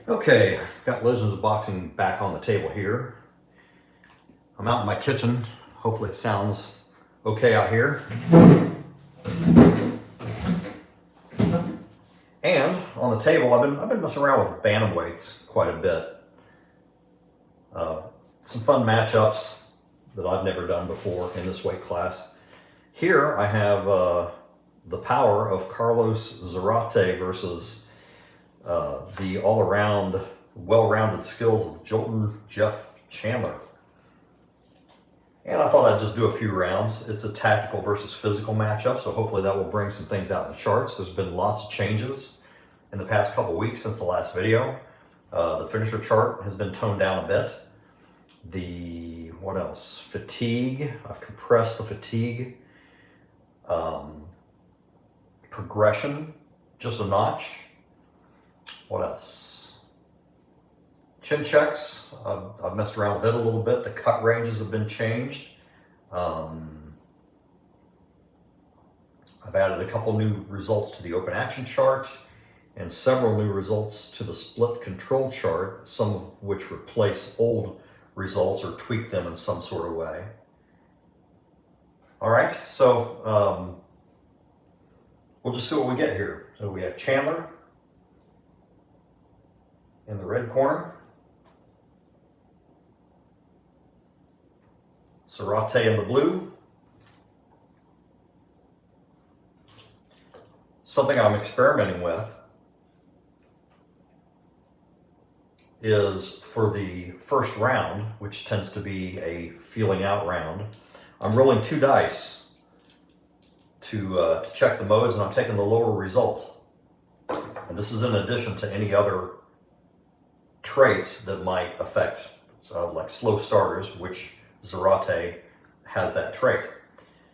Okay, got Legends of Boxing back on the table here. I'm out in my kitchen. Hopefully it sounds okay out here. And on the table, I've been messing around with bantamweights quite a bit. Some fun matchups that I've never done before in this weight class. Here I have the power of Carlos Zarate versus the all-around, well-rounded skills of Jolton Jeff Chandler. And I thought I'd just do a few rounds. It's a tactical versus physical matchup, so hopefully that will bring some things out in the charts. There's been lots of changes in the past couple weeks since the last video. The finisher chart has been toned down a bit. What else? Fatigue. I've compressed the fatigue progression just a notch. What else? Chin checks. I've messed around with it a little bit. The cut ranges have been changed. I've added a couple new results to the open action chart and several new results to the split control chart, some of which replace old results or tweak them in some sort of way. All right, so we'll just see what we get here. So we have Chandler in the red corner, Zarate in the blue. Something I'm experimenting with is for the first round, which tends to be a feeling out round, I'm rolling 2 dice to check the modes, and I'm taking the lower result. And this is in addition to any other traits that might affect, like slow starters, which Zarate has that trait.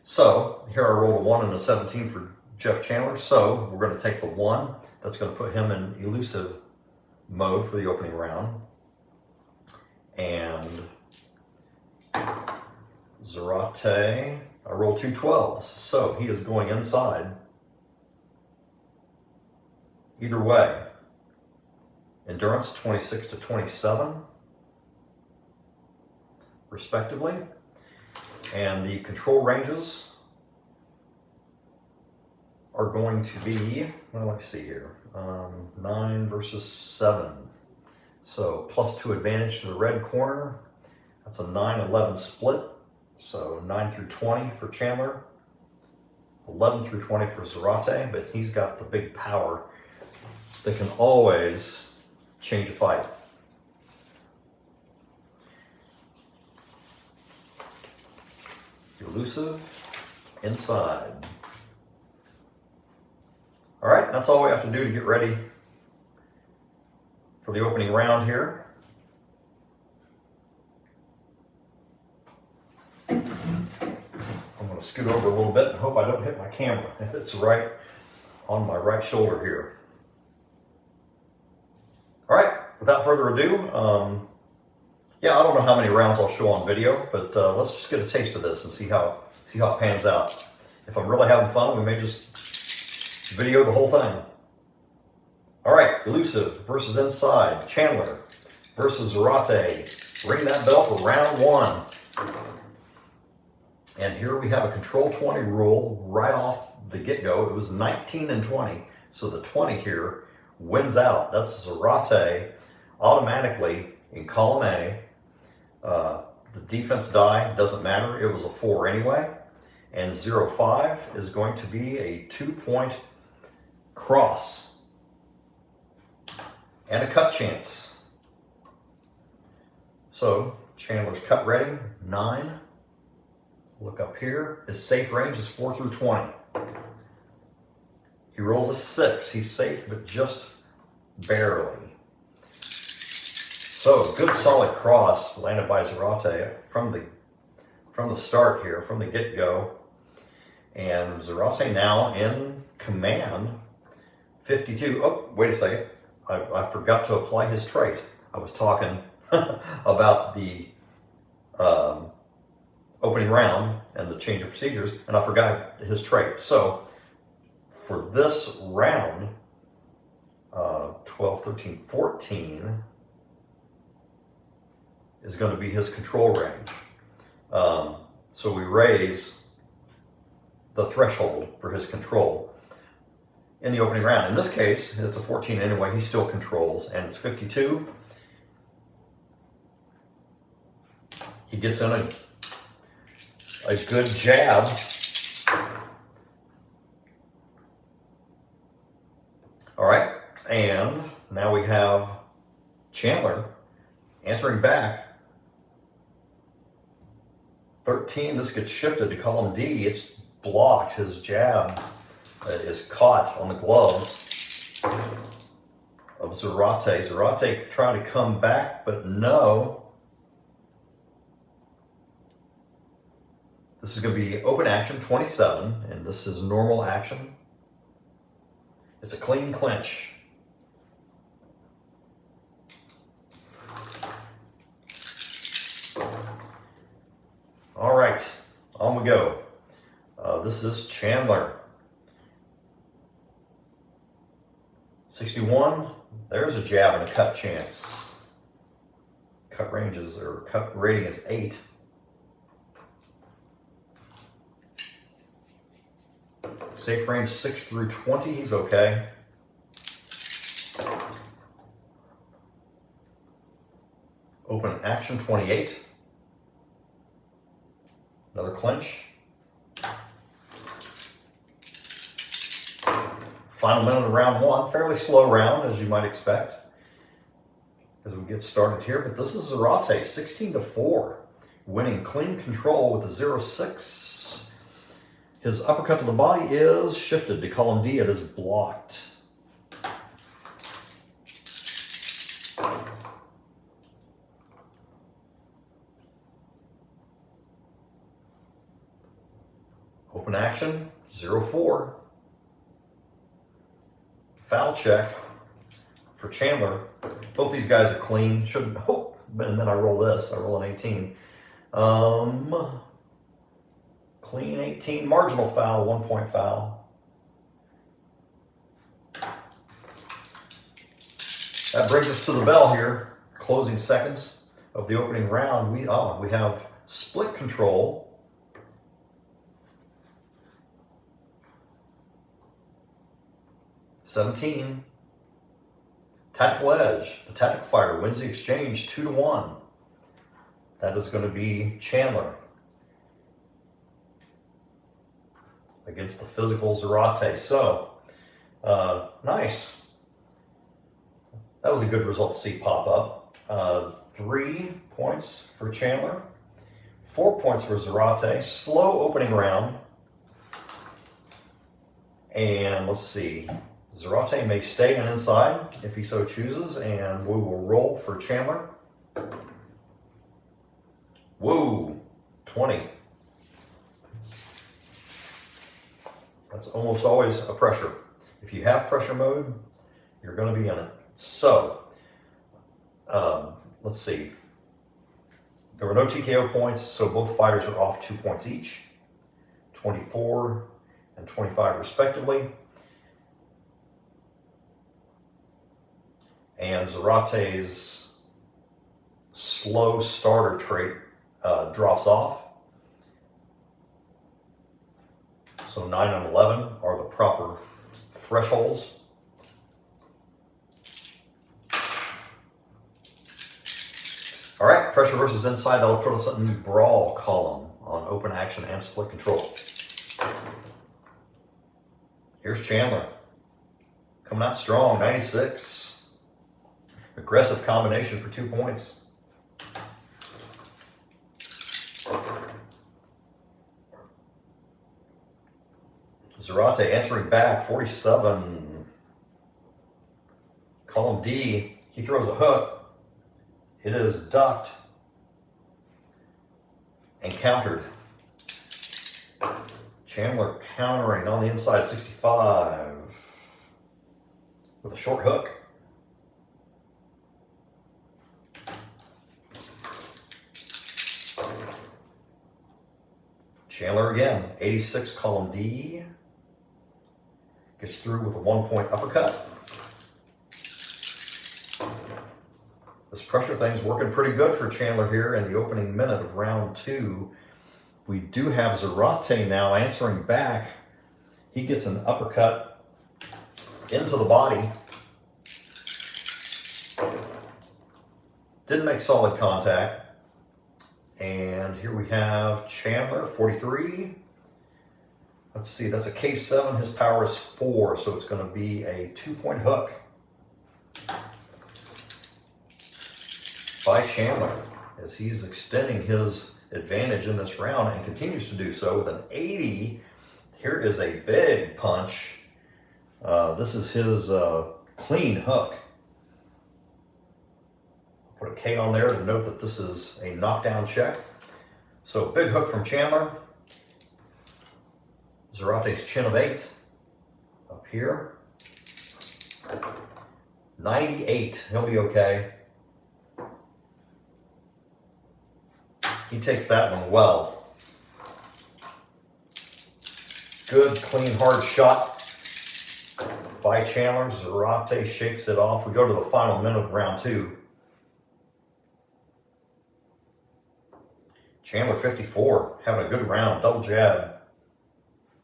So here I rolled a 1 and a 17 for Jeff Chandler. So we're going to take the 1. That's going to put him in elusive mode for the opening round. And Zarate, I rolled 2 12s. So he is going inside. Either way. Endurance 26 to 27, respectively. And the control ranges are going to be, well, let me see here, 9 versus 7. So +2 advantage to the red corner. That's a 9-11 split. So 9 through 20 for Chandler, 11 through 20 for Zarate, but he's got the big power that can always change a fight. Elusive, inside. All right, that's all we have to do to get ready for the opening round here. I'm going to scoot over a little bit and hope I don't hit my camera. It's right on my right shoulder here. All right, without further ado, yeah, I don't know how many rounds I'll show on video, but let's just get a taste of this and see how it pans out. If I'm really having fun, we may just video the whole thing. All right, elusive versus inside. Chandler versus Zarate. Ring that bell for round 1. And here we have a control 20 rule right off the get-go. It was 19 and 20, so the 20 here wins out. That's Zarate automatically in column A. The defense die doesn't matter. It was a 4 anyway. And 0-5 is going to be a 2-point cross and a cut chance. So Chandler's cut rating 9. Look up here. His safe range is 4 through 20. He rolls a 6. He's safe, but just barely. So good solid cross landed by Zarate from the start here, from the get-go. And Zarate now in command. 52. Oh, wait a second. I forgot to apply his trait. I was talking about the opening round and the change of procedures, and I forgot his trait. So for this round, 12, 13, 14 is going to be his control range. So we raise the threshold for his control in the opening round. In this case, it's a 14 anyway. He still controls, and it's 52. He gets in a good jab. All right, and now we have Chandler answering back. 13, this gets shifted to column D. It's blocked. His jab is caught on the gloves of Zarate. Zarate trying to come back, but no. This is going to be open action, 27, and this is normal action. It's a clean clinch. All right, on we go. This is Chandler. 61, there's a jab and a cut chance. Cut rating is 8. Safe range 6 through 20, he's okay. Open action 28. Another clinch. Final minute of round 1, fairly slow round as you might expect as we get started here, but this is Zarate, 16-4, winning clean control with a 0-6. His uppercut to the body is shifted to column D. It is blocked. Open action, 0-4. Foul check for Chandler. Both these guys are clean. Shouldn't, oh, and then I roll this. I roll an 18. Clean 18, marginal foul, 1 point foul. That brings us to the bell here. Closing seconds of the opening round. We have split control. $17. Tactical edge. The tactical fighter wins the exchange 2-1. That is going to be Chandler against the physical Zarate. So, nice. That was a good result to see pop up. 3 points for Chandler, 4 points for Zarate. Slow opening round. And let's see. Zarate may stay on inside if he so chooses, and we will roll for Chandler. Whoa, 20. That's almost always a pressure. If you have pressure mode, you're going to be in it. So, let's see. There were no TKO points, so both fighters are off 2 points each. 24 and 25 respectively. And Zarate's slow starter trait drops off. So 9 and 11 are the proper thresholds. All right, pressure versus inside. That'll put us in the brawl column on open action and split control. Here's Chandler. Coming out strong, 96. Aggressive combination for 2 points. Zarate answering back, 47. Column D, he throws a hook. It is ducked and countered. Chandler countering on the inside, 65. With a short hook. Chandler again, 86, column D. Gets through with a 1 point uppercut. This pressure thing's working pretty good for Chandler here in the opening minute of round 2. We do have Zarate now answering back. He gets an uppercut into the body. Didn't make solid contact. And here we have Chandler, 43. Let's see, that's a K7. His power is 4, so it's going to be a 2-point hook by Chandler as he's extending his advantage in this round and continues to do so with an 80. Here is a big punch. This is his clean hook. I'll put a K on there to note that this is a knockdown check. So big hook from Chandler. Zarate's chin of 8 up here. 98. He'll be okay. He takes that one well. Good, clean, hard shot by Chandler. Zarate shakes it off. We go to the final minute of round 2. Chandler, 54, having a good round. Double jab.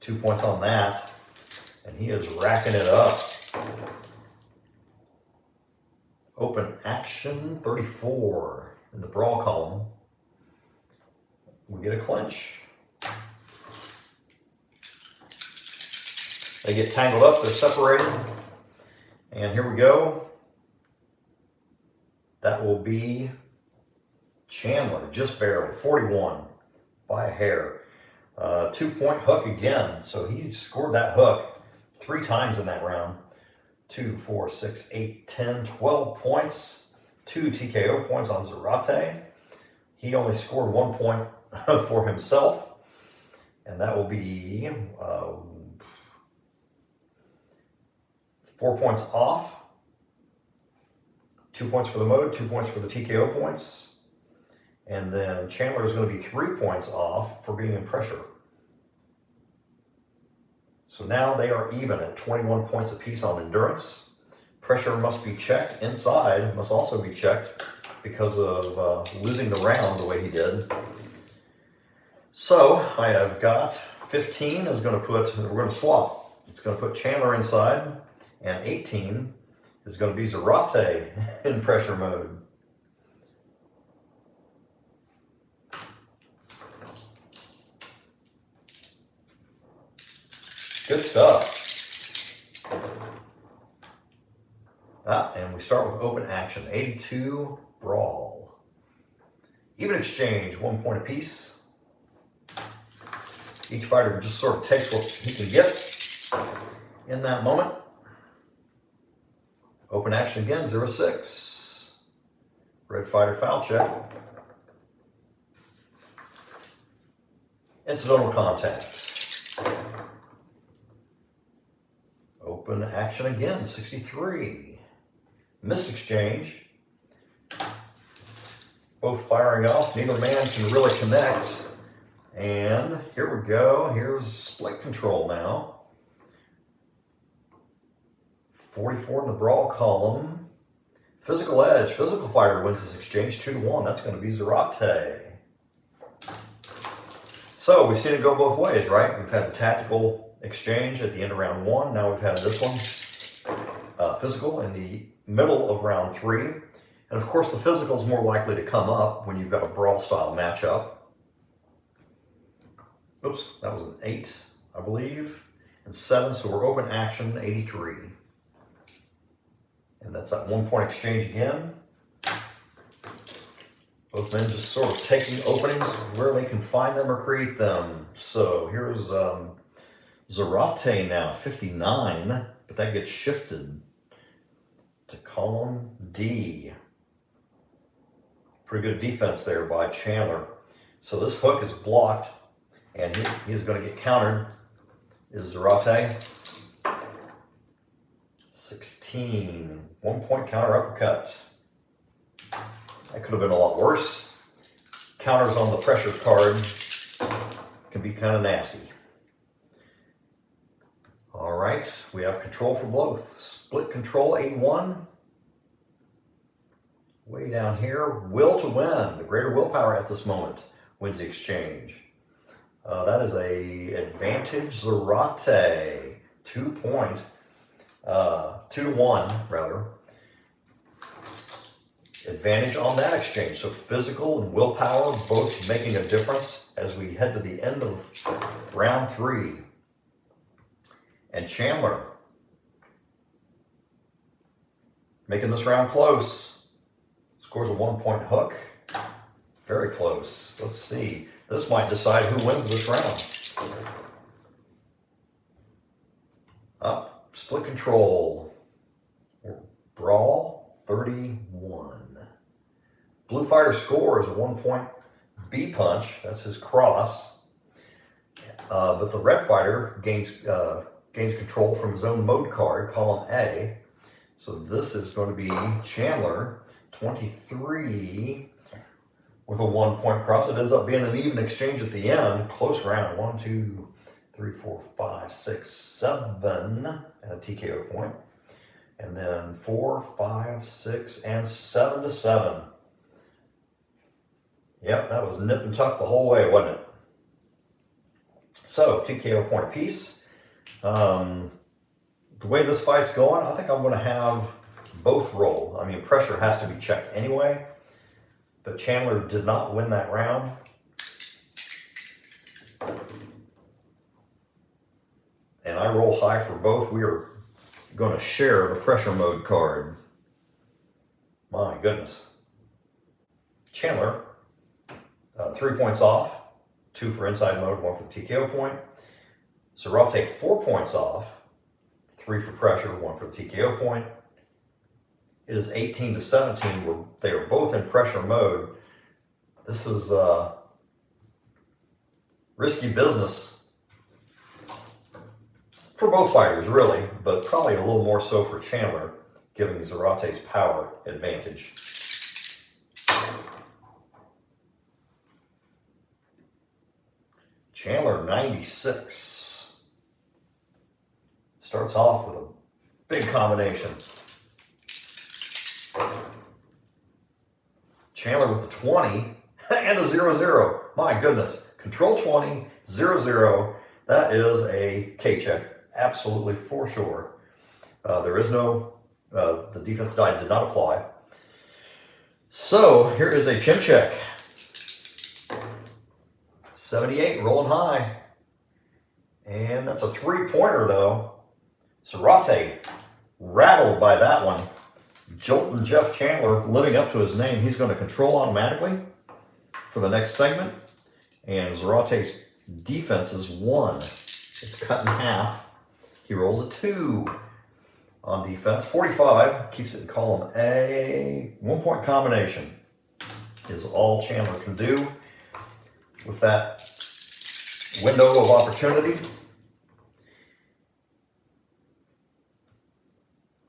2 points on that. And he is racking it up. Open action, 34 in the brawl column. We get a clinch. They get tangled up, they're separated. And here we go. That will be Chandler, just barely, 41 by a hair. 2-point hook again. So he scored that hook 3 times in that round. 2, 4, 6, 8, 10, 12 points. 2 TKO points on Zarate. He only scored 1 point for himself, and that will be 4 points off. 2 points for the mode, 2 points for the TKO points, and then Chandler is going to be 3 points off for being in pressure. So now they are even at 21 points apiece on endurance. Pressure must be checked. Inside must also be checked because of losing the round the way he did. So I have got 15 is going to put, we're going to swap. It's going to put Chandler inside, and 18 is going to be Zarate in pressure mode. Good stuff. And we start with open action, 82 brawl. Even exchange, 1 point apiece. Each fighter just sort of takes what he can get in that moment. Open action again, 0-6. Red fighter foul check. Incidental contact. Open action again, 63. Missed exchange. Both firing off. Neither man can really connect. And here we go. Here's split control now. 44 in the brawl column. Physical edge. Physical fighter wins this exchange 2-1. That's going to be Zarate. So we've seen it go both ways, right? We've had the tactical exchange at the end of round 1. Now we've had this one, physical, in the middle of round 3. And of course, the physical is more likely to come up when you've got a brawl style matchup. Oops, that was an 8, I believe, and 7, so we're open action, 83. And that's that 1 point exchange again. Both men just sort of taking openings where they can find them or create them. So here's Zarate now, 59, but that gets shifted to column D. Pretty good defense there by Chandler. So this hook is blocked, and he is going to get countered. Is Zarate. 16. 1 point counter uppercut. That could have been a lot worse. Counters on the pressure card can be kind of nasty. All right, we have control for both. Split control, 81. way down here, will to win. The greater willpower at this moment wins the exchange. That is a advantage Zarate. 2 point, 2-1 rather. Advantage on that exchange. So physical and willpower both making a difference as we head to the end of round 3. And Chandler making this round close. Scores a 1 point hook. Very close. Let's see. This might decide who wins this round. Up, split control. Brawl 31. Blue fighter scores a 1 point B punch. That's his cross. But the red fighter gains control from his own mode card, column A. So this is going to be Chandler, 23, with a 1 point cross. It ends up being an even exchange at the end. Close round. 1, 2, 3, 4, 5, 6, 7, and a TKO point. And then 4, 5, 6, and 7-7. Yep, that was nip and tuck the whole way, wasn't it? So, TKO point apiece. The way this fight's going, I think I'm going to have both roll. I mean, pressure has to be checked anyway. But Chandler did not win that round. And I roll high for both. We are going to share the pressure mode card. My goodness. Chandler, 3 points off. 2 for inside mode, 1 for the TKO point. Zarate, 4 points off. 3 for pressure, 1 for the TKO point. It is 18-17. Where they are both in pressure mode. This is risky business for both fighters, really, but probably a little more so for Chandler, giving Zarate's power advantage. Chandler, 96. Starts off with a big combination. Chandler with a 20 and a 0-0. My goodness. Control 20, 0-0. That is a K-check. Absolutely, for sure. There is no, the defense die did not apply. So here is a chin check. 78, rolling high. And that's a 3-pointer though. Zarate rattled by that one. Jolton Jeff Chandler living up to his name. He's going to control automatically for the next segment. And Zarate's defense is 1. It's cut in half. He rolls a 2 on defense. 45, keeps it in column A. 1 point combination is all Chandler can do with that window of opportunity.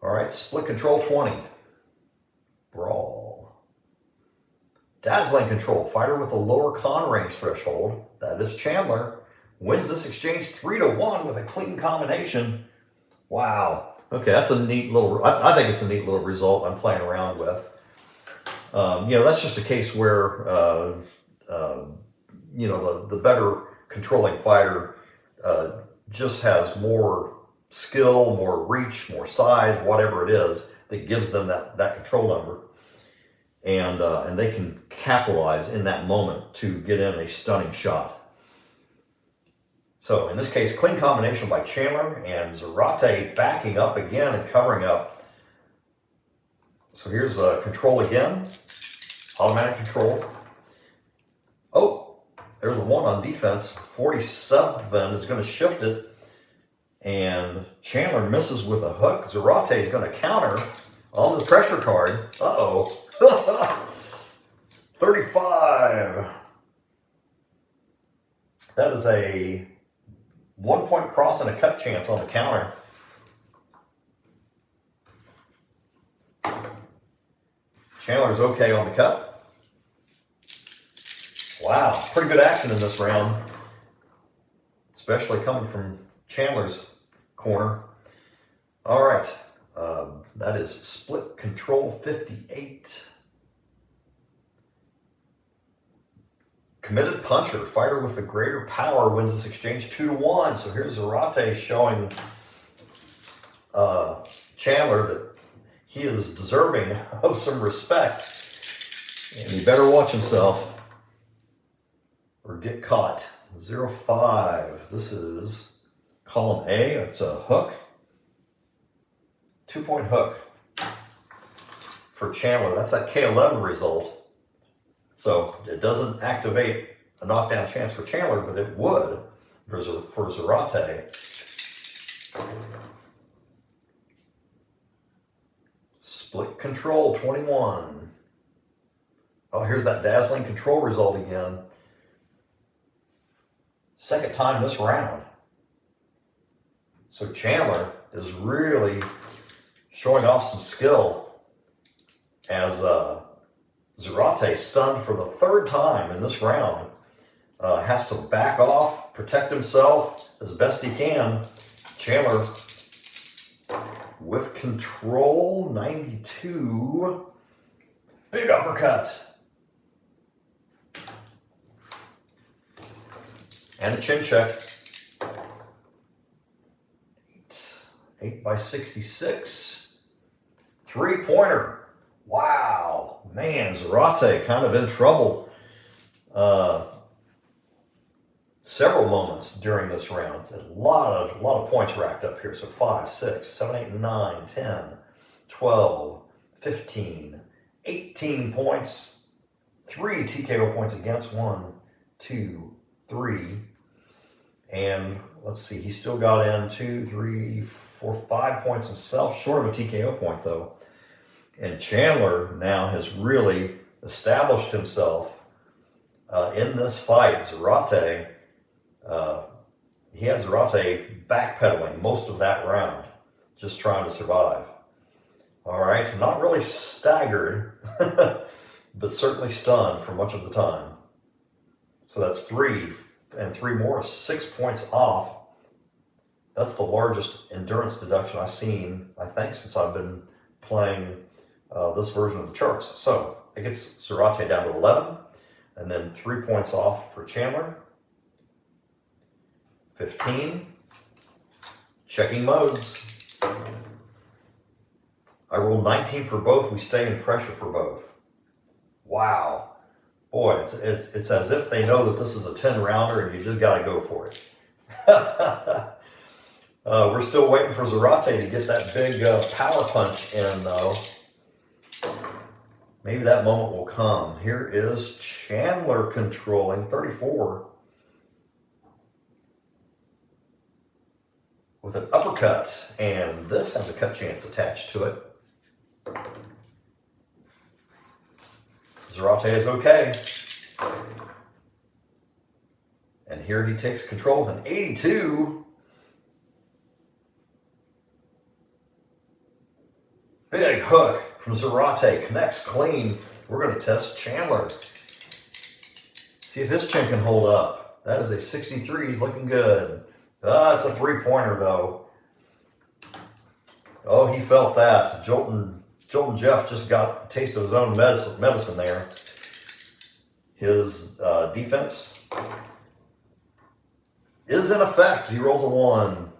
All right, split control 20. Brawl. Dazzling control. Fighter with a lower con range threshold. That is Chandler. Wins this exchange 3-1 with a clean combination. Wow. Okay, that's a neat little, I think it's a neat little result I'm playing around with. That's just a case where, the better controlling fighter just has more skill, more reach, more size, whatever it is that gives them that control number. And they can capitalize in that moment to get in a stunning shot. So in this case, clean combination by Chandler and Zarate backing up again and covering up. So here's control again, automatic control. Oh, there's a 1 on defense. 47 is going to shift it. And Chandler misses with a hook. Zarate is going to counter on the pressure card. Uh-oh. 35. That is a 1 point cross and a cut chance on the counter. Chandler's okay on the cut. Wow, pretty good action in this round, especially coming from Chandler's corner. All right, that is split control 58. Committed puncher, fighter with the greater power wins this exchange 2-1. So here's Zarate showing Chandler that he is deserving of some respect. And he better watch himself or get caught. 0-5. This is column A. It's a hook. 2-point hook for Chandler. That's that K11 result. So it doesn't activate a knockdown chance for Chandler, but it would for Zarate. Split control, 21. Oh, here's that dazzling control result again. Second time this round. So Chandler is really showing off some skill as Zarate, stunned for the third time in this round, has to back off, protect himself as best he can. Chandler with control, 92. Big uppercut. And a chin check. 8 by 66. 3-pointer. Wow, man, Zarate kind of in trouble several moments during this round. A lot of points racked up here. So 5, 6, 7, 8, 9, 10, 12, 15, 18 points. 3 TKO points against. 1, 2, 3. And let's see, he still got in 2, 3, 4, 5 points himself, short of a TKO point though. And Chandler now has really established himself in this fight. Zarate, he had Zarate backpedaling most of that round, just trying to survive. All right, not really staggered, but certainly stunned for much of the time. So that's 3, and 3 more, 6 points off. That's the largest endurance deduction I've seen, I think, since I've been playing this version of the charts. So it gets Zarate down to 11, and then 3 points off for Chandler. 15. Checking modes. I rolled 19 for both. We stay in pressure for both. Wow. Boy, it's as if they know that this is a 10-rounder and you just got to go for it. We're still waiting for Zarate to get that big power punch in, though. Maybe that moment will come. Here is Chandler controlling 34 with an uppercut, and this has a cut chance attached to it. Zarate is okay. And here he takes control with an 82. Big hook from Zarate, connects clean. We're going to test Chandler. See if his chin can hold up. That is a 63, he's looking good. It's a 3-pointer though. Oh, he felt that. Jolton Jeff just got a taste of his own medicine there. His defense is in effect. He rolls a 1.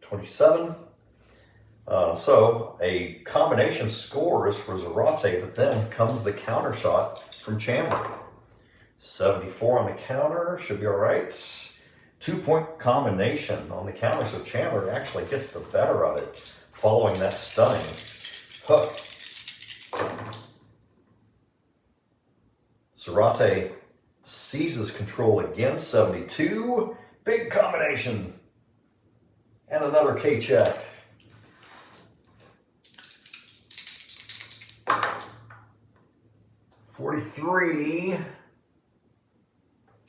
27. So a combination scores for Zarate, but then comes the counter shot from Chandler. 74 on the counter, should be all right. 2-point combination on the counter, so Chandler actually gets the better of it following that stunning hook. Zarate seizes control again, 72. Big combination. And another K-check. .43.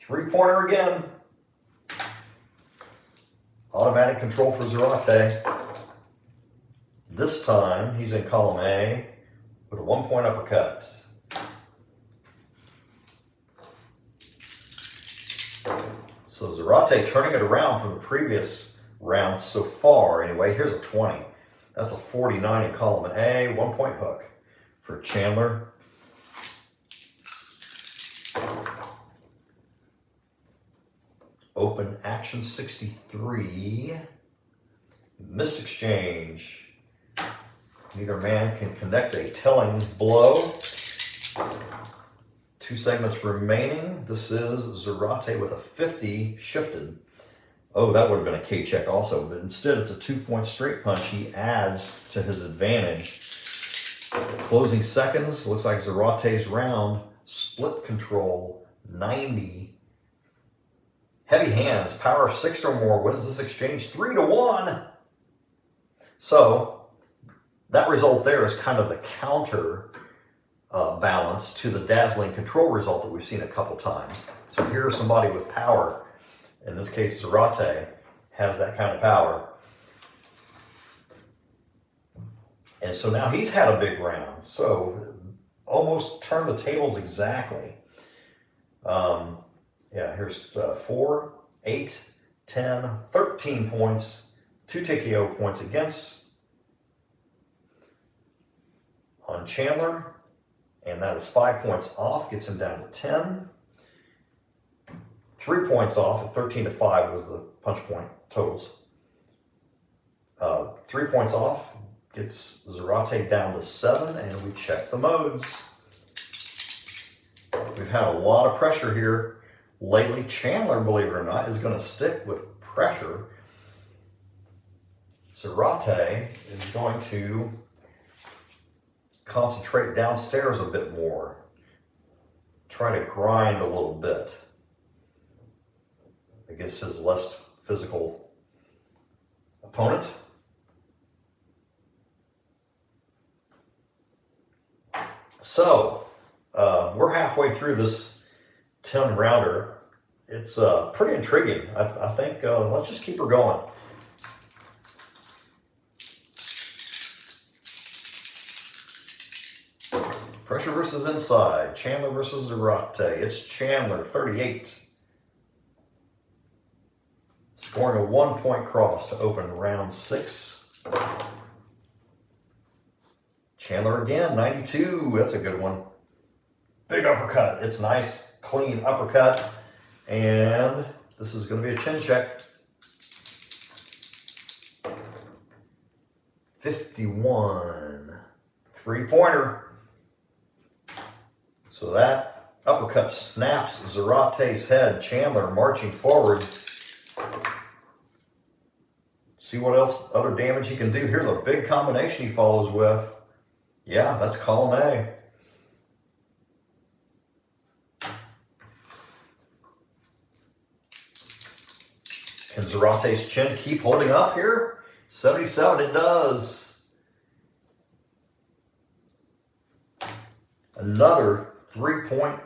3-pointer again. Automatic control for Zarate. This time he's in column A with a 1-point uppercut. So Zarate turning it around from the previous round so far. Anyway, here's a 20. That's a 49 in column A. 1-point hook for Chandler. Open action 63. Missed exchange. Neither man can connect a telling blow. 2 segments remaining. This is Zarate with a 50 shifted. Oh, that would have been a K check also, but instead it's a 2-point straight punch. He adds to his advantage. Closing seconds, looks like Zarate's round. Split control, 90. Heavy hands, power of 6 or more wins this exchange 3-1. So that result there is kind of the counter balance to the dazzling control result that we've seen a couple times. So here's somebody with power. In this case, Zarate has that kind of power. And so now he's had a big round. So almost turned the tables exactly. Here's 4, 8, 10, 13 points. 2 TKO points against on Chandler. And that is 5 points off, gets him down to 10. 3 points off, 13-5 was the punch point totals. 3 points off gets Zarate down to 7, and we check the modes. We've had a lot of pressure here lately. Chandler, believe it or not, is going to stick with pressure. Zarate is going to concentrate downstairs a bit more. Try to grind a little bit against his less physical opponent. So, we're halfway through this 10-rounder. It's pretty intriguing. I think let's just keep her going. Pressure versus inside. Chandler versus Zarate. It's Chandler, 38. Scoring a 1-point cross to open round 6. Chandler again, 92. That's a good one. Big uppercut. It's nice, clean uppercut. And this is going to be a chin check. 51. 3-pointer. So that uppercut snaps Zarate's head. Chandler marching forward. See what else, other damage he can do. Here's a big combination he follows with. Yeah, that's column A. Can Zarate's chin keep holding up here? 77, it does. Another 3-point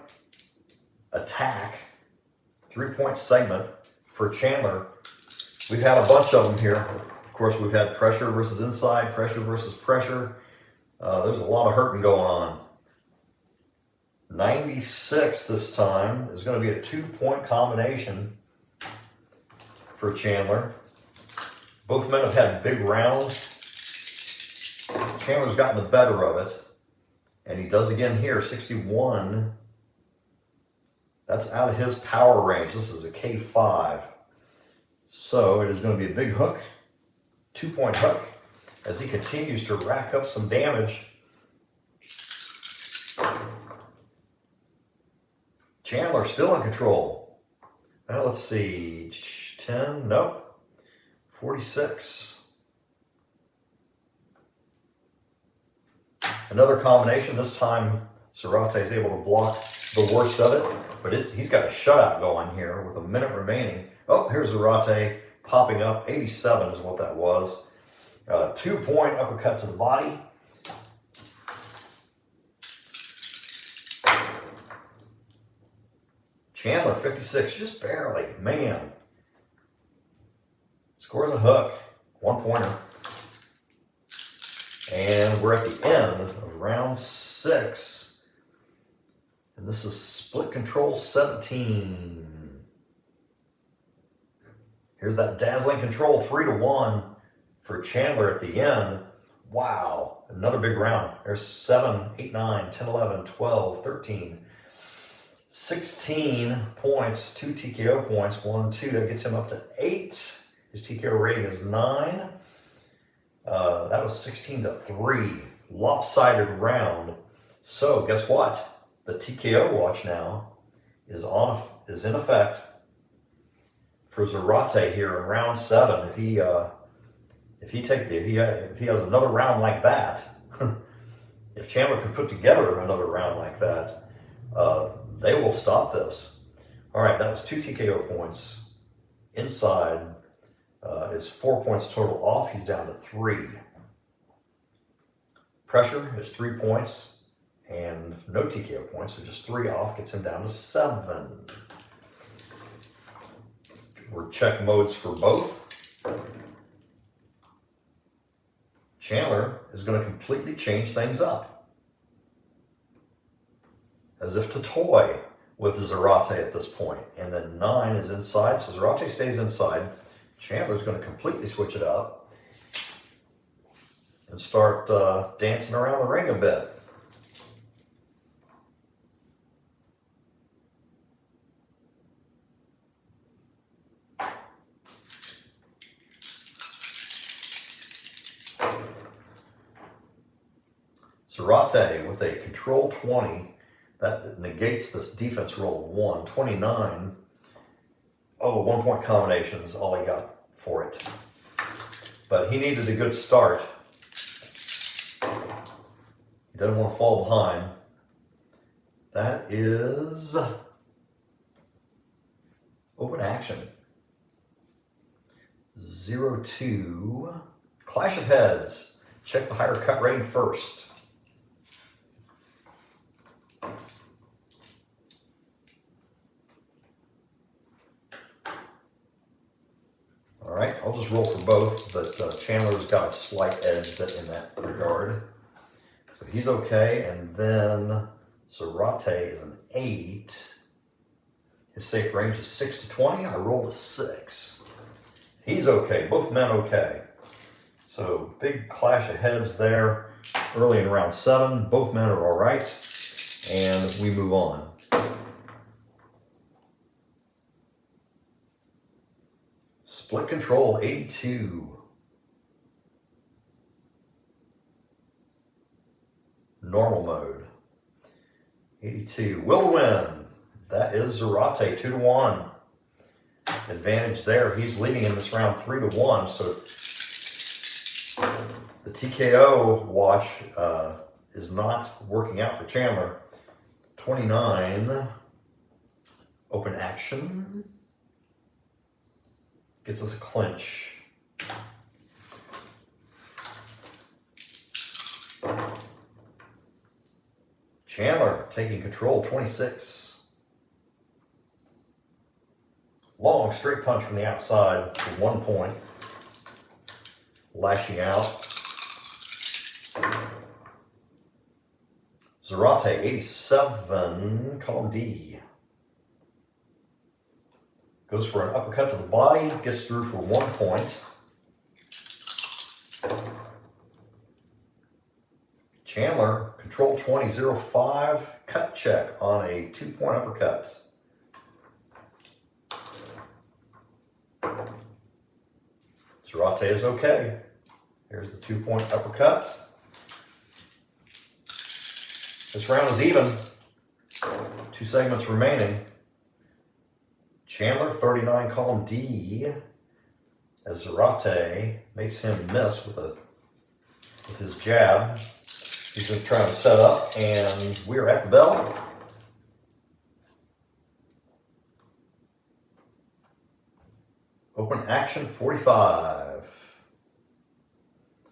attack, 3-point segment for Chandler. We've had a bunch of them here. Of course, we've had pressure versus inside, pressure versus pressure. There's a lot of hurting going on. 96 this time is going to be a 2-point combination for Chandler. Both men have had big rounds. Chandler's gotten the better of it. And he does again here, 61. That's out of his power range. This is a K5. So it is going to be a big hook, 2-point hook, as he continues to rack up some damage. Chandler still in control. Well, let's see, 10, nope, 46. Another combination. This time Zarate is able to block the worst of it, but he's got a shutout going here with a minute remaining. Oh, here's Zarate popping up. 87 is what that was. 2-point uppercut to the body. Chandler, 56, just barely. Man. Scores a hook. 1-pointer. And we're at the end of round 6. And this is split control 17. Here's that dazzling control, 3-1 for Chandler at the end. Wow, another big round. There's 7, 8, 9, 10, 11, 12, 13. 16 points, 2 TKO points, 1, 2. That gets him up to 8. His TKO rating is 9. That was 16-3. Lopsided round. So guess what? The TKO watch now is in effect for Zarate here in round 7. If he has another round like that, if Chandler can put together another round like that, they will stop this. All right, that was 2 TKO points. Inside is 4 points total off. He's down to 3. Pressure is 3 points and no TKO points, so just 3 off gets him down to 7. We're check modes for both. Chandler is going to completely change things up, as if to toy with Zarate at this point. And then 9 is inside, so Zarate stays inside. Chandler's going to completely switch it up and start dancing around the ring a bit. Zarate with a control 20. That negates this defense roll of 1. 29. Oh, 1 point combination is all he got for it. But he needed a good start. He doesn't want to fall behind. That is open action. 0-2. Clash of heads. Check the higher cut rating first. All right, I'll just roll for both, but Chandler's got a slight edge in that regard. So he's okay, and then Zarate is an 8. His safe range is 6-20. I rolled a 6. He's okay, both men okay. So big clash of heads there early in round 7. Both men are all right, and we move on. Split control, 82. Normal mode, 82. Will to win. That is Zarate, 2-1. Advantage there. He's leading in this round 3-1. So the TKO watch is not working out for Chandler. 29. Open action. Gets us a clinch. Chandler taking control, 26. Long straight punch from the outside for 1 point. Lashing out. Zarate, 87, column D. Goes for an uppercut to the body, gets through for 1 point. Chandler, control 20-05, cut check on a 2-point uppercut. Zarate is okay. Here's the 2-point uppercut. This round is even. 2 segments remaining. Chandler, 39, column D, as Zarate makes him miss with his jab. He's just trying to set up, and we're at the bell. Open action, 45.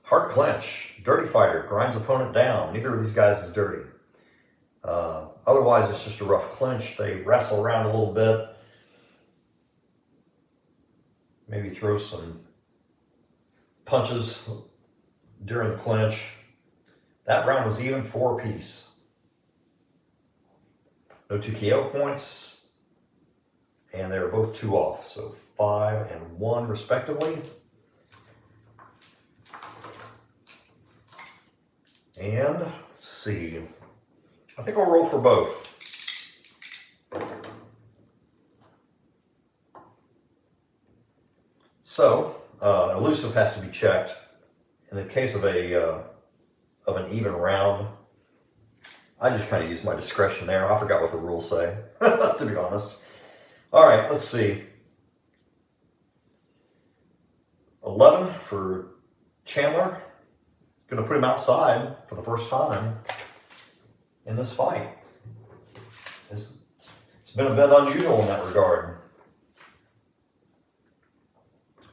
Hard clinch. Dirty fighter grinds opponent down. Neither of these guys is dirty. Otherwise, it's just a rough clinch. They wrestle around a little bit. Maybe throw some punches during the clinch. That round was even 4 apiece. No 2 KO points. And they were both 2 off. So 5 and 1 respectively. And let's see. I think I'll roll for both. So elusive has to be checked. In the case of an even round, I just kind of use my discretion there. I forgot what the rules say, to be honest. All right, let's see. 11 for Chandler. Going to put him outside for the first time in this fight. It's been a bit unusual in that regard.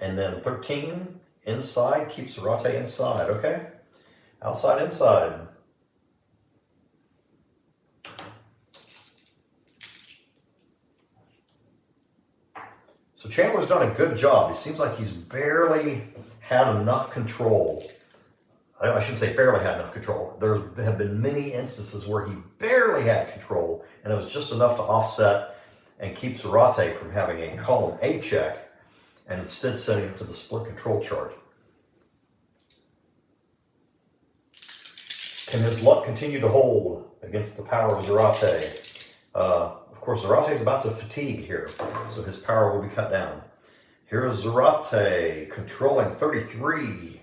And then 13 inside, keeps Zarate inside, okay? Outside, inside. So Chandler's done a good job. It seems like he's barely had enough control. I shouldn't say barely had enough control. There have been many instances where he barely had control, and it was just enough to offset and keep Zarate from having a column A check, and instead setting it to the split control chart. Can his luck continue to hold against the power of Zarate? Of course, Zarate is about to fatigue here, so his power will be cut down. Here is Zarate controlling 33.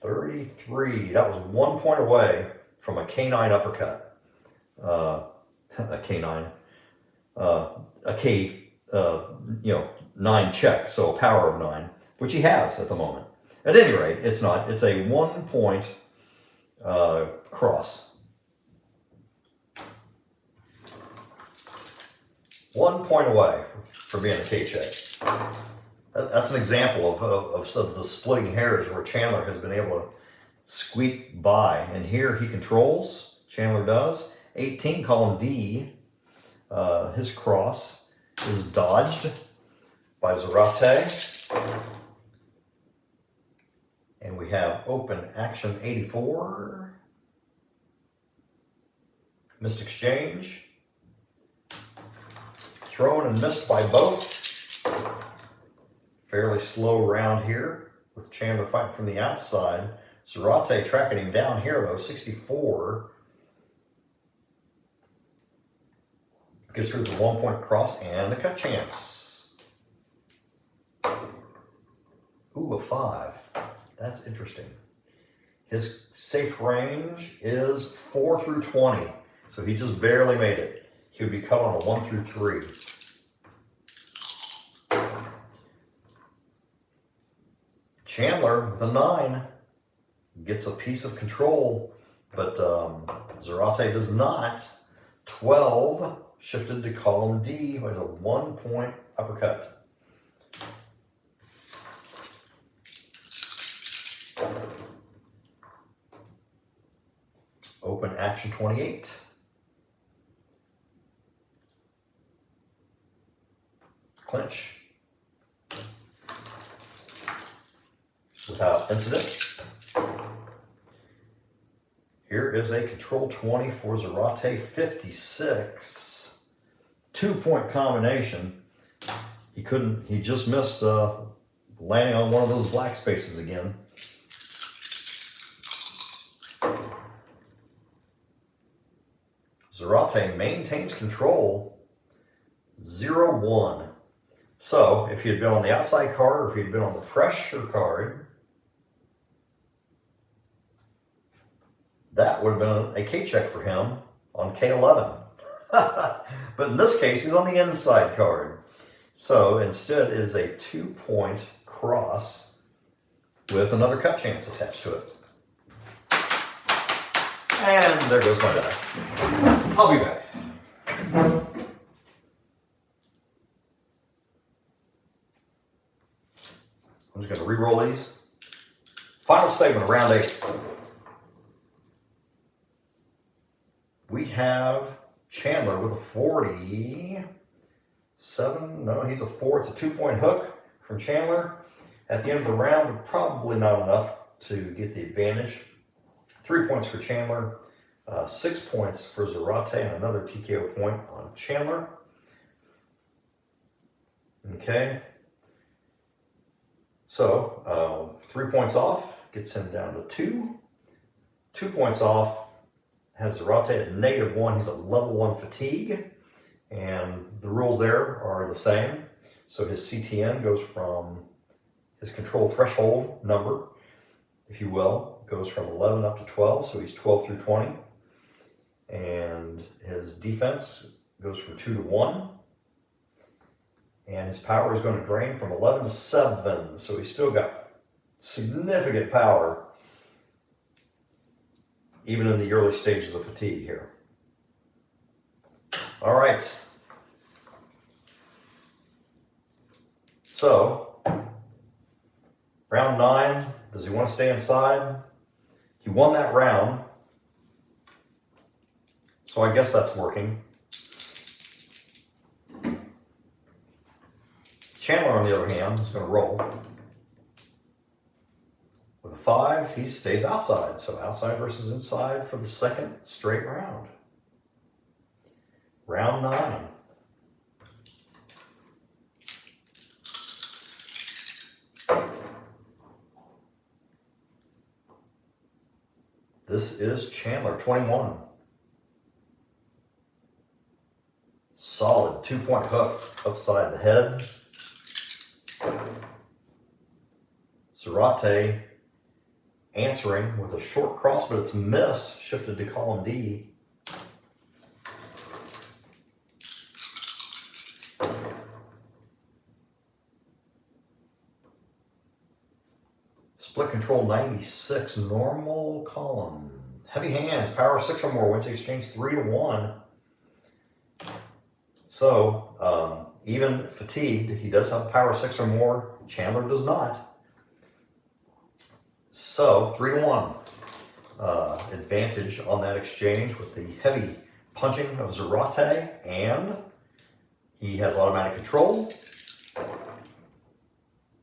33. That was 1 point away from a K9 uppercut. A K9. A K, 9 check, so a power of 9, which he has at the moment. At any rate, it's not. It's a 1 point cross. 1 point away from being a K check. That's an example of the splitting hairs where Chandler has been able to squeak by. And here he controls, Chandler does. 18, column D, his cross is dodged by Zarate. And we have open action 84. Missed exchange. Thrown and missed by both. Fairly slow round here with Chandler fighting from the outside. Zarate tracking him down here though, 64. Gets through the 1 point cross and a cut chance. Ooh, a 5. That's interesting. His safe range is 4 through 20. So he just barely made it. He would be cut on a 1 through 3. Chandler with a 9 gets a piece of control, but Zarate does not. 12 shifted to column D with a 1 point uppercut. Open action 28. Clinch. Without incident. Here is a control 20 for Zarate, 56. 2 point combination. He just missed landing on one of those black spaces again. Zarate maintains control, 0-1. So if he had been on the outside card or if he had been on the pressure card, that would have been a K check for him on K11. But in this case, he's on the inside card. So instead, it is a 2 point cross with another cut chance attached to it. And there goes my die. I'll be back. I'm just going to re-roll these. Final segment of round 8. We have Chandler with a 47. No, he's a 4. It's a 2 point hook from Chandler. At the end of the round, probably not enough to get the advantage. 3 points for Chandler. 6 points for Zarate and another TKO point on Chandler. Okay. So 3 points off gets him down to 2. 2 points off has Zarate at -1. He's at level 1 fatigue. And the rules there are the same. So his CTN goes from his control threshold number, if you will, goes from 11 up to 12. So he's 12 through 20. And his defense goes from 2 to 1. And his power is going to drain from 11 to 7. So he's still got significant power, even in the early stages of fatigue here. All right. So, round 9, does he want to stay inside? He won that round, so I guess that's working. Chandler, on the other hand, is going to roll. With a 5, he stays outside, so outside versus inside for the second straight round. Round 9. This is Chandler, 21. Solid 2-point hook upside the head. Zarate answering with a short cross, but it's missed, shifted to column D. Split control 96, normal column. Heavy hands, power 6 or more, wins the exchange 3 to 1. So, even fatigued, he does have power 6 or more. Chandler does not. So, 3 to 1. Advantage on that exchange with the heavy punching of Zarate, and he has automatic control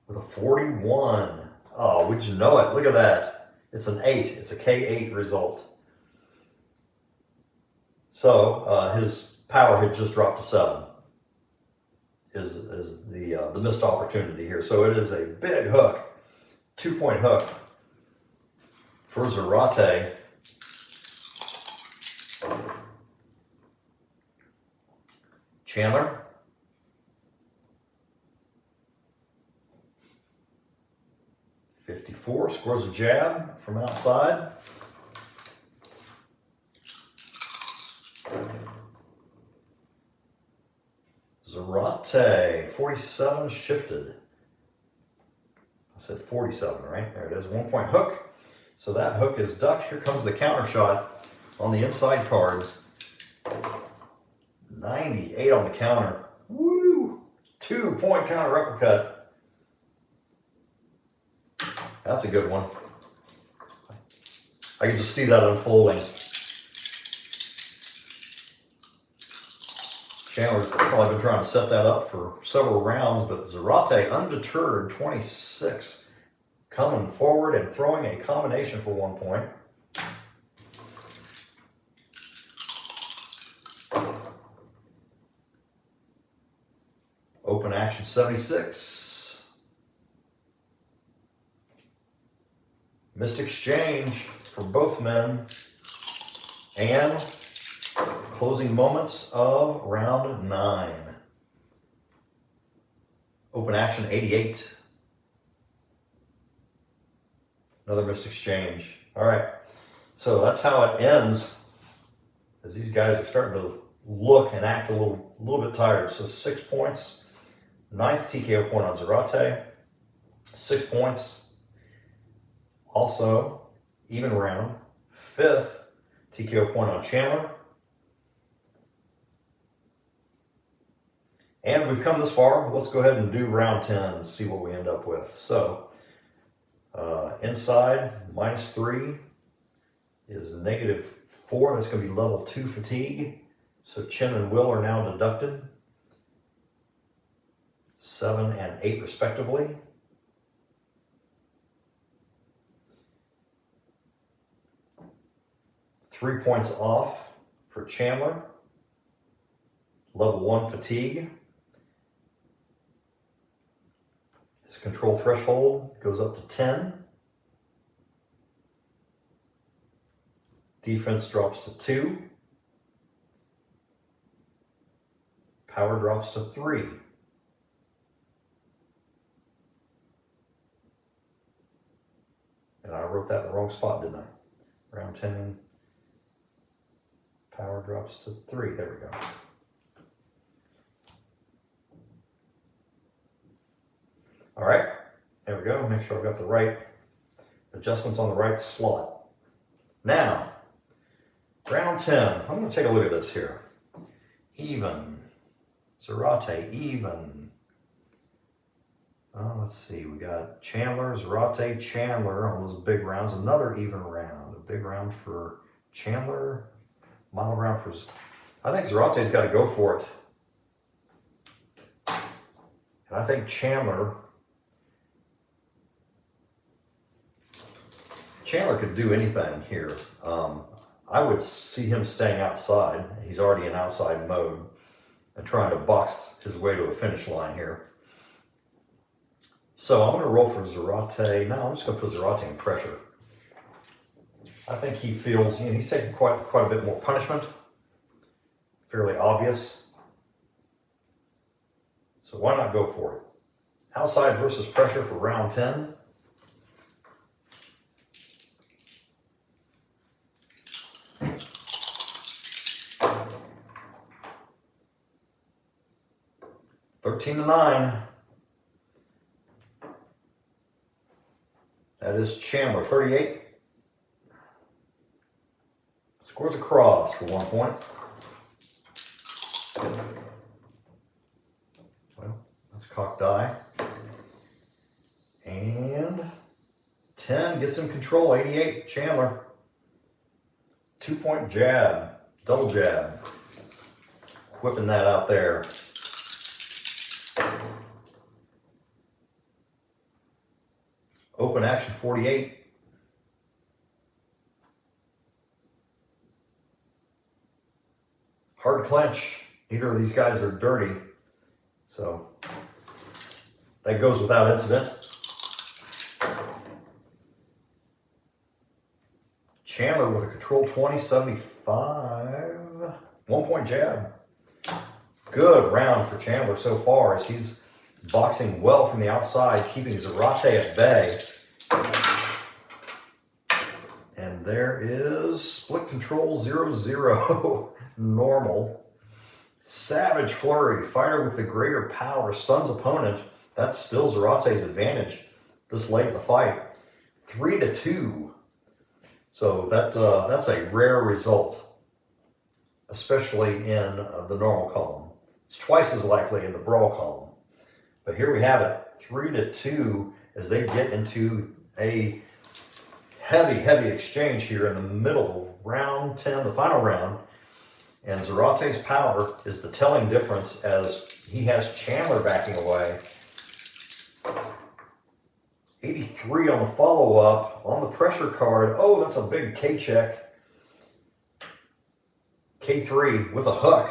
with a 41. Oh, would you know it? Look at that. It's an 8. It's a K8 result. So his power had just dropped to 7. Is the missed opportunity here. So it is a big hook, 2-point hook for Zarate. Chandler. .54, scores a jab from outside. Zarate, 47 shifted. I said 47, right? There it is, 1-point hook. So that hook is ducked. Here comes the counter shot on the inside card. 98 on the counter. Woo! 2-point counter uppercut. That's a good one. I can just see that unfolding. Chandler's probably been trying to set that up for several rounds, but Zarate, undeterred, 26, coming forward and throwing a combination for 1 point. Open action 76. Missed exchange for both men. And closing moments of round 9. Open action 88. Another missed exchange. All right. So that's how it ends, as these guys are starting to look and act a little bit tired. So 6 points. 9th TKO point on Zarate. 6 points. Also, even round. 5th TKO point on Chandler. And we've come this far. Let's go ahead and do round 10 and see what we end up with. So, inside, -3 is -4. That's going to be level 2 fatigue. So Chin and Will are now deducted. 7 and 8 respectively. Three points off for Chandler. Level 1 fatigue. His control threshold goes up to 10. Defense drops to 2. Power drops to 3. And I wrote that in the wrong spot, didn't I? Round 10, power drops to 3. There we go. All right, there we go. Make sure I've got the right adjustments on the right slot. Now, round 10. I'm going to take a look at this here. Even. Zarate, even. Let's see. We got Chandler, Zarate, Chandler on those big rounds. Another even round. A big round for Chandler. Mild round for... I think Zarate's got to go for it. And I think Chandler could do anything here. I would see him staying outside. He's already in outside mode and trying to box his way to a finish line here. So I'm going to roll for Zarate. No, I'm just going to put Zarate in pressure. I think he feels, he's taking quite a bit more punishment. Fairly obvious. So why not go for it? Outside versus pressure for round 10. $13-9. That is Chandler, 38. Scores across for 1 point. Well, that's cocked die. And 10 gets him control, 88, Chandler. 2-point jab, double jab. Whipping that out there. Open action 48. Hard clinch. Neither of these guys are dirty. So that goes without incident. Chandler with a control 20, 75. 1-point jab. Good round for Chandler so far as he's boxing well from the outside, keeping Zarate at bay. And there is split control 0-0. Normal. Savage flurry. Fighter with the greater power. Stuns opponent. That's still Zarate's advantage this late in the fight. 3-2. So that's a rare result, especially in the normal column. It's twice as likely in the brawl column. But here we have it, 3-2, as they get into a heavy exchange here in the middle of round 10, the final round. And Zarate's power is the telling difference as he has Chandler backing away. 83 on the follow-up. On the pressure card, oh, that's a big K-check. K3 with a hook.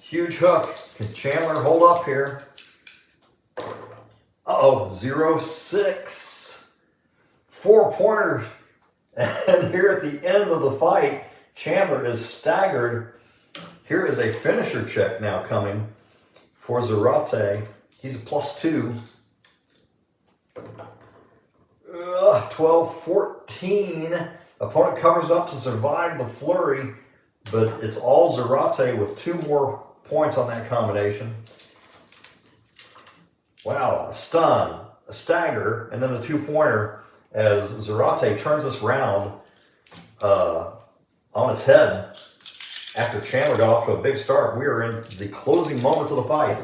Huge hook. Can Chandler hold up here? Uh-oh, 0-6. 4-pointer. And here at the end of the fight, Chandler is staggered. Here is a finisher check now coming for Zarate. He's a +2. 12-14. Opponent covers up to survive the flurry, but it's all Zarate with 2 more points on that combination. Wow, a stun, a stagger, and then the 2-pointer as Zarate turns this round on its head after Chandler got off to a big start. We are in the closing moments of the fight,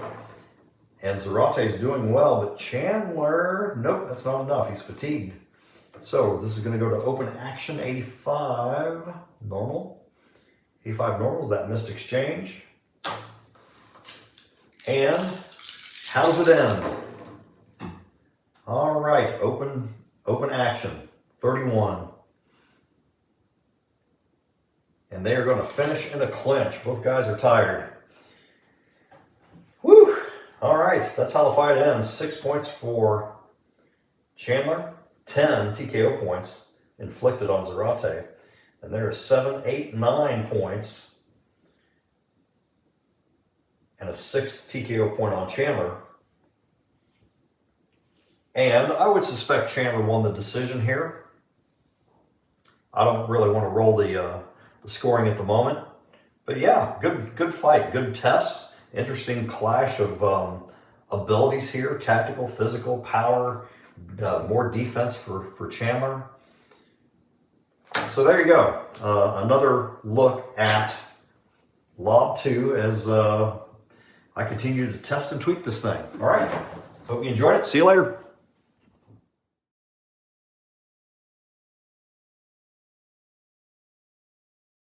and Zarate's doing well, but Chandler, nope, that's not enough. He's fatigued. So this is going to go to open action, 85 normal. 85 normal is that missed exchange. And how does it end? All right, open action, 31. And they are going to finish in a clinch. Both guys are tired. Whew. All right, that's how the fight ends. 6 points for Chandler, 10 TKO points inflicted on Zarate. And there are 7, 8, 9 points and a 6th TKO point on Chandler. And I would suspect Chandler won the decision here. I don't really want to roll the scoring at the moment. But yeah, good fight, good test. Interesting clash of abilities here, tactical, physical, power, more defense for Chandler. So there you go. Another look at LOB2 as I continue to test and tweak this thing. All right. Hope you enjoyed it. See you later.